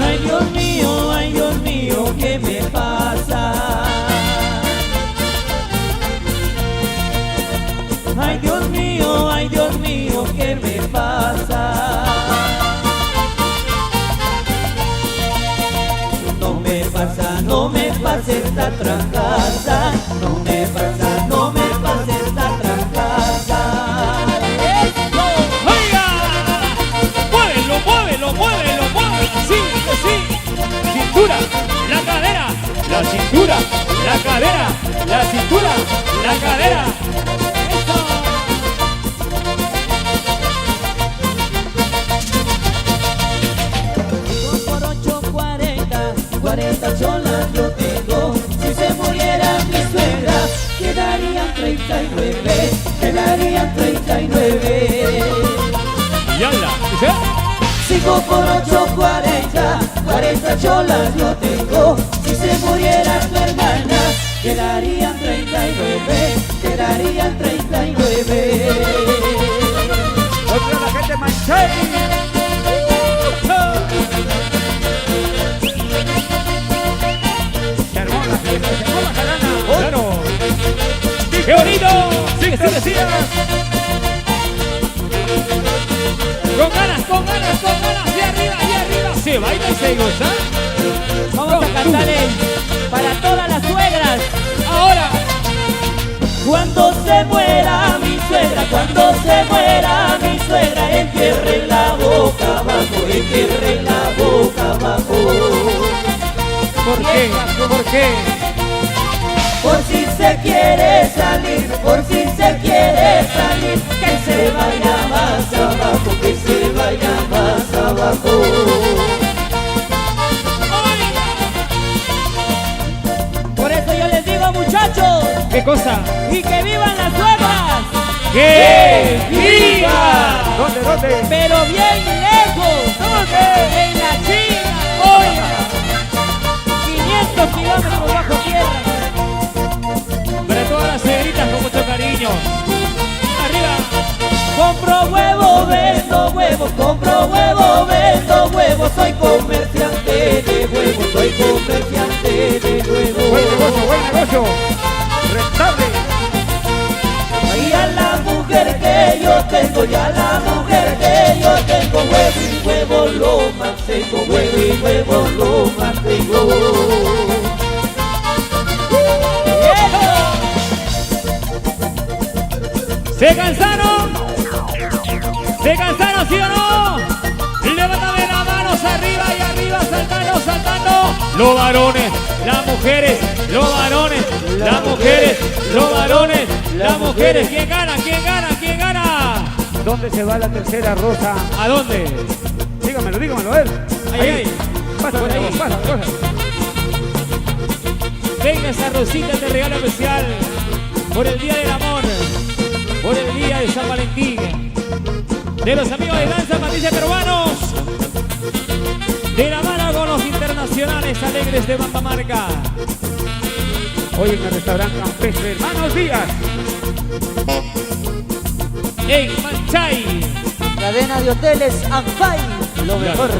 Ay Dios mío, ¿qué me pasa? Ay Dios mío, ¿qué me pasa? No me pasa esta trancada, no me pasa esta trancada. ¡Eso! ¡Oiga! ¡Muévelo! ¡Sí, que sí! Cintura, la cadera, la cintura, la cadera, la cintura, la cadera. ¡Eso! 40 cholas yo tengo. Si se muriera mi suegra, quedarían 39, quedarían 39. Y habla, ¿dice? 5 por 8, 40 cholas yo tengo. Si se muriera tu hermana, quedarían 39, quedarían 39. ¡Otra la gente Manchay! ¡Claro! ¡Qué bonito! ¡Sigue! Con ganas, y arriba. Se baila y se goza. Vamos a cantarle para todas las suegras. Ahora. Cuando se muera mi suegra, cuando se muera mi suegra, entierre la boca abajo, entierre la boca abajo. ¿Por qué? ¿Por qué? Por si se quiere salir, por si se quiere salir, que se vaya más abajo, que se vaya más abajo. Por eso yo les digo, muchachos, ¿Qué cosa? y que vivan las suegras, ¡Que viva! ¿Dónde? pero bien lejos, en la China, ¡Oiga! 500 kilómetros bajo tierra. Para todas las señoritas con mucho cariño. ¡Arriba! Compro huevo, vendo huevos, compro huevo, vendo huevos, soy comerciante de huevos, soy comerciante de huevos. Buen negocio. Rentable. Y a la mujer que yo tengo, y a la mujer que yo tengo, huevo y huevo lo mantengo, huevo y huevo lo mantengo. ¿Se cansaron? ¿Se cansaron, sí o no? Levántame las manos arriba y arriba, saltando. Los varones, las mujeres, los varones, las mujeres, los varones, las mujeres. ¿Quién gana? ¿Dónde se va la tercera rosa? ¿A dónde? Dígamelo, a ver. Ahí. Pásame, Por ahí. pásame. Venga esa rosita de regalo especial por el Día del Amor, por el Día de San Valentín, de los amigos de Danza Patricia Peruanos, de la mano con los internacionales alegres de Bambamarca. Hoy en el restaurante campestre Hermanos Díaz. En Manchay. Cadena de hoteles Anfay, lo mejor.